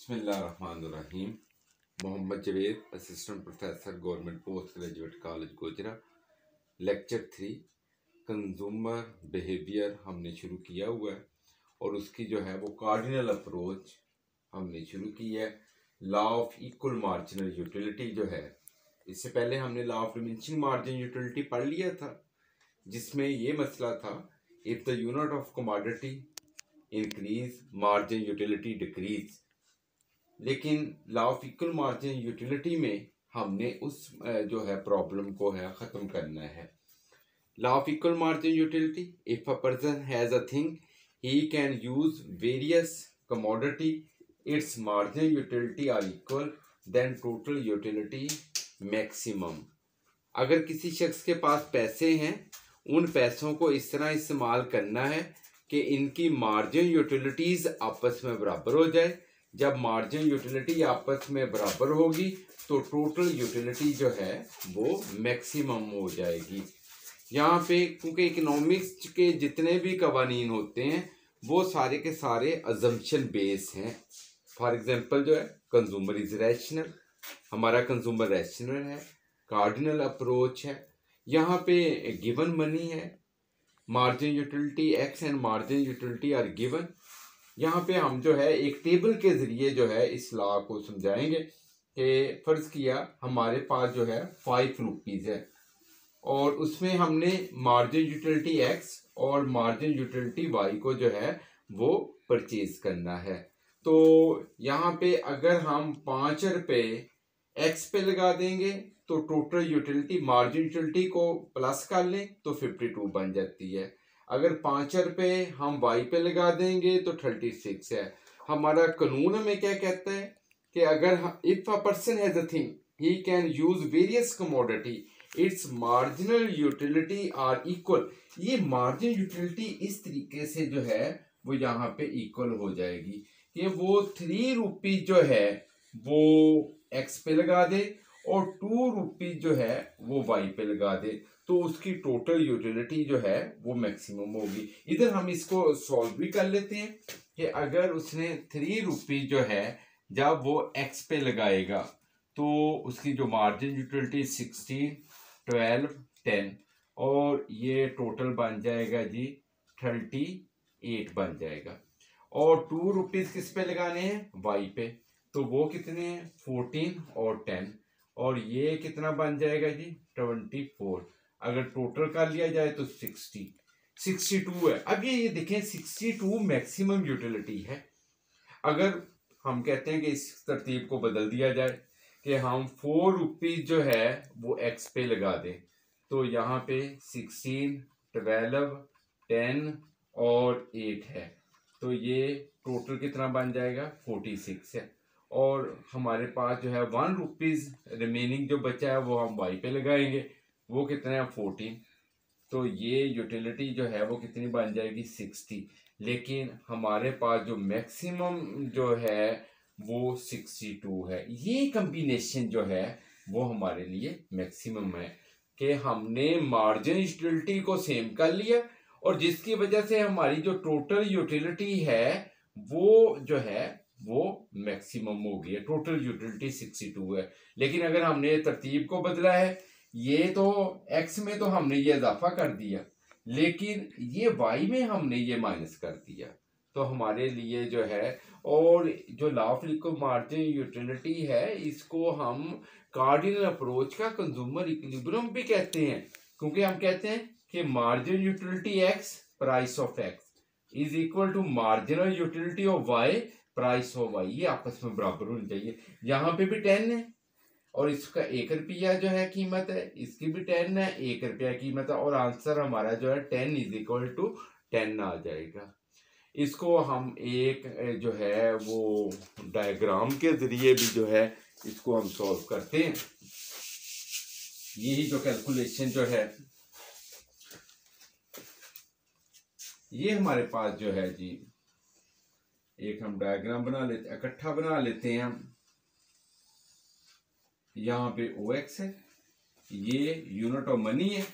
बिस्मिल्लाहिर्रहमानिर्रहीम। Mohammad Javed, assistant professor, government post graduate college Gojra. Lecture 3 consumer behaviour हमने शुरू किया हुआ है और उसकी जो है वो कार्डिनल अप्रोच हमने शुरू की है। Law of equal marginal utility जो है, इससे पहले हमने law of diminishing margin utility पढ़ लिया था, जिसमें ये मसला था if the unit of commodity increase margin utility decrease. लेकिन law of equal margin utility में हमने उस जो है प्रॉब्लम को है ख़त्म करना है। Law of equal margin utility, if a person has a thing he can use various commodity, its margin utility are equal, then total utility maximum. अगर किसी शख्स के पास पैसे हैं, उन पैसों को इस तरह इस्तेमाल करना है कि इनकी मार्जिन यूटिलिटीज़ आपस में बराबर हो जाए। जब मार्जिन यूटिलिटी आपस में बराबर होगी तो टोटल यूटिलिटी जो है वो मैक्सिमम हो जाएगी। यहाँ पे क्योंकि इकोनॉमिक्स के जितने भी कवानीन होते हैं वो सारे के सारे अजम्पशन बेस हैं। फॉर एग्जांपल जो है कंज्यूमर इज रैशनल, हमारा कंज्यूमर रैशनल है, कार्डिनल अप्रोच है। यहाँ पे गिवन मनी है, margin utility X and margin utility are given. यहाँ पे हम जो है एक टेबल के ज़रिए जो है इस लॉ को समझाएंगे कि फ़र्ज़ किया हमारे पास जो है 5 रुपीज़ है और उसमें हमने मार्जिन यूटिलिटी एक्स और मार्जिन यूटिलिटी वाई को जो है वो परचेज करना है। तो यहाँ पे अगर हम 5 रुपये एक्स पे लगा देंगे तो टोटल यूटिलिटी मार्जिन यूटिलिटी को प्लस कर लें तो 52 बन जाती है। अगर 5 रुपये हम वाई पे लगा देंगे तो 36 है। हमारा कानून हमें क्या कहता है कि अगर if a person has a thing he can use various commodity, its marginal utility are equal. ये मार्जिन यूटिलिटी इस तरीके से जो है वो यहाँ पे इक्वल हो जाएगी कि वो 3 रुपीज जो है वो एक्स पे लगा दे और 2 रुपीज जो है वो वाई पे लगा दे, तो उसकी टोटल यूटिलिटी जो है वो मैक्सिमम होगी। इधर हम इसको सॉल्व भी कर लेते हैं कि अगर उसने 3 रुपीज जो है जब वो एक्स पे लगाएगा तो उसकी जो मार्जिन यूटिलिटी 16, 12, 10 और ये टोटल बन जाएगा जी 38 बन जाएगा। और 2 रुपीज किस पे लगाने हैं? वाई पे, तो वो कितने हैं? 14 और 10 और ये कितना बन जाएगा जी? 24। अगर टोटल कर लिया जाए तो 62 है। अब ये देखें 62 मैक्सिमम यूटिलिटी है। अगर हम कहते हैं कि इस तरतीब को बदल दिया जाए कि हम 4 रुपीज जो है वो एक्स पे लगा दें, तो यहाँ पे 16, 12, 10 और 8 है, तो ये टोटल कितना बन जाएगा? 46 है। और हमारे पास जो है 1 रुपीज रिमेनिंग जो बचा है वो हम वाई पे लगाएंगे, वो कितना है? 14। तो ये यूटिलिटी जो है वो कितनी बन जाएगी? 60। लेकिन हमारे पास जो मैक्सिमम जो है वो 62 है। ये कम्बिनेशन जो है वो हमारे लिए मैक्सिमम है कि हमने मार्जिन यूटिलिटी को सेम कर लिया और जिसकी वजह से हमारी जो टोटल यूटिलिटी है वो जो है वो मैक्सिमम हो गई है। टोटल यूटिलिटी 62 है। लेकिन अगर हमने तरतीब को बदला है, ये तो एक्स में तो हमने ये इजाफा कर दिया, लेकिन ये वाई में हमने ये माइनस कर दिया, तो हमारे लिए जो है, और जो law of equal margin utility है इसको हम कार्डिनल अप्रोच का कंज्यूमर इक्विलिब्रियम भी कहते हैं, क्योंकि हम कहते हैं कि margin utility X price of X is equal to marginal utility of Y price of Y. ये आपस में बराबर होनी चाहिए। यहाँ पे भी 10 है और इसका 1 रुपया जो है कीमत है, इसकी भी 10 है, 1 रुपया कीमत है, और आंसर हमारा जो है 10 इज इक्वल टू 10 आ जाएगा। इसको हम एक जो है वो डायग्राम के जरिए भी जो है इसको हम सॉल्व करते हैं। यही जो कैलकुलेशन जो है ये हमारे पास जो है जी, एक हम डायग्राम बना लेते, इकट्ठा बना लेते हैं हम। यहाँ पे OX है, ये यूनिट ऑफ मनी है,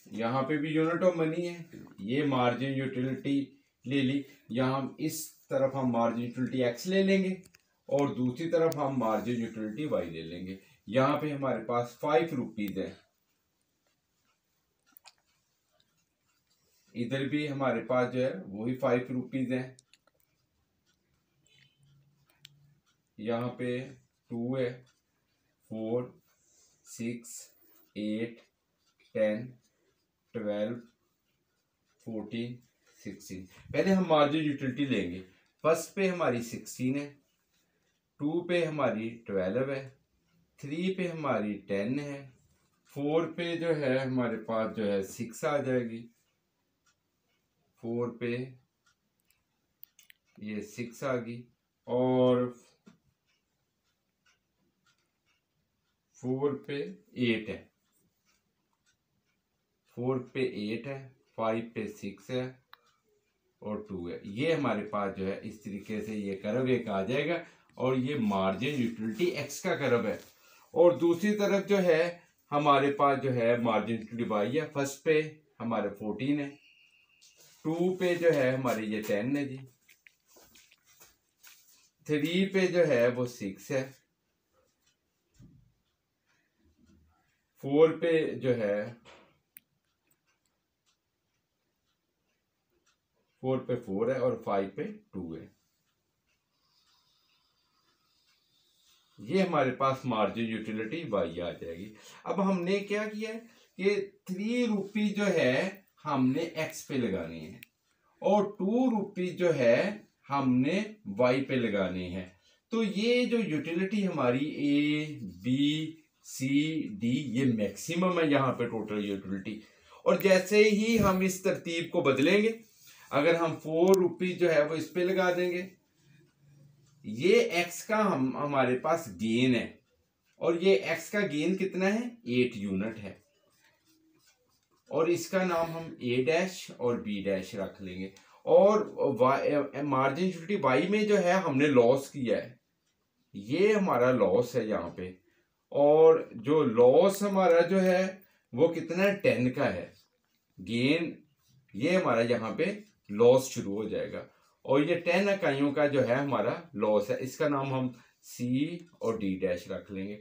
यहाँ पे भी यूनिट ऑफ मनी है, ये मार्जिन यूटिलिटी ले ली। यहाँ हम इस तरफ हम मार्जिन यूटिलिटी एक्स ले लेंगे और दूसरी तरफ हम मार्जिन यूटिलिटी वाई ले लेंगे। यहाँ पे हमारे पास 5 रुपीज है, इधर भी हमारे पास जो है वही 5 रुपीज है, यहाँ पे 2 है, 4, 6, 8, 10, 12, 14, 16। पहले हम मार्जिन यूटिलिटी लेंगे। फर्स्ट पे हमारी 16 है, 2 पे हमारी 12 है, 3 पे हमारी 10 है, 4 पे जो है हमारे पास जो है 6 आ जाएगी, 4 पे ये 6 आ गई और 4 पे 8 है, 4 पे 8 है, 5 पे 6 है और 2 है। ये हमारे पास जो है इस तरीके से ये कर्व एक आ जाएगा और ये मार्जिन यूटिलिटी एक्स का कर्व है। और दूसरी तरफ जो है हमारे पास जो है मार्जिन यूटिलिटी वाई है। फर्स्ट पे हमारे 14 है, 2 पे जो है हमारे ये 10 है जी, 3 पे जो है वो 6 है, 4 पे जो है 4 पे 4 है और 5 पे 2 है। ये हमारे पास मार्जिन यूटिलिटी वाई आ जाएगी। अब हमने क्या किया है कि 3 रुपी जो है हमने एक्स पे लगानी है और 2 रुपी जो है हमने वाई पे लगानी है। तो ये जो यूटिलिटी हमारी ए बी सी डी ये मैक्सिमम है यहाँ पे टोटल यूटिलिटी। और जैसे ही हम इस तरतीब को बदलेंगे, अगर हम 4 रुपी जो है वो इस पे लगा देंगे, ये एक्स का हमारे पास गेन है और ये एक्स का गेन कितना है 8 यूनिट है और इसका नाम हम ए डैश और बी डैश रख लेंगे। और मार्जिन यूटिलिटी वाई में जो है हमने लॉस किया है, ये हमारा लॉस है यहाँ पे, और जो लॉस हमारा जो है वो कितना है 10 का है। गेन ये हमारा यहाँ पे लॉस शुरू हो जाएगा और ये 10 इकाइयों का जो है हमारा लॉस है, इसका नाम हम सी और डी डैश रख लेंगे।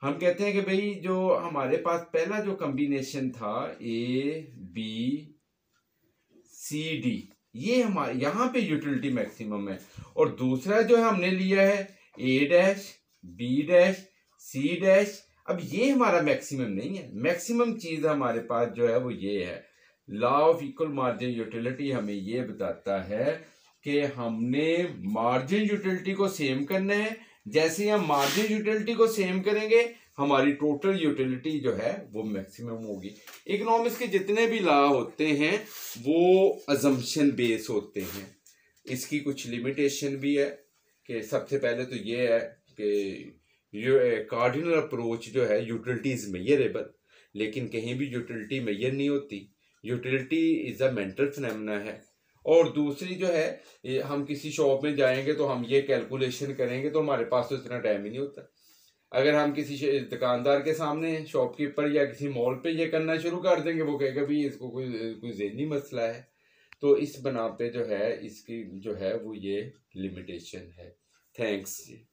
हम कहते हैं कि भाई जो हमारे पास पहला जो कॉम्बिनेशन था ए बी सी डी, ये हमारे यहाँ पे यूटिलिटी मैक्सिमम है, और दूसरा जो हमने लिया है A dash B dash C dash, अब ये हमारा मैक्सिमम नहीं है। मैक्सिमम चीज हमारे पास जो है वो ये है। Law of equal margin utility हमें ये बताता है कि हमने मार्जिन यूटिलिटी को सेम करना है। जैसे ही हम मार्जिन यूटिलिटी को सेम करेंगे हमारी टोटल यूटिलिटी जो है वो मैक्सिमम होगी। इकोनॉमिक्स के जितने भी लॉ होते हैं वो अजम्पशन बेस होते हैं। इसकी कुछ लिमिटेशन भी है कि सबसे पहले तो ये है कि कार्डिनल अप्रोच जो है यूटिलिटी इज मेजरेबल, लेकिन कहीं भी यूटिलिटी मेजर नहीं होती। Utility is a mental phenomena है। और दूसरी जो है हम किसी शॉप में जाएंगे तो हम ये कैलकुलेशन करेंगे तो हमारे पास तो इतना टाइम ही नहीं होता। अगर हम किसी दुकानदार के सामने शॉपकीपर या किसी मॉल पे ये करना शुरू कर देंगे, वो कहेगा भाई इसको कोई ज़हनी मसला है। तो इस बना पे जो है इसकी जो है वो ये लिमिटेशन है। थैंक्स जी।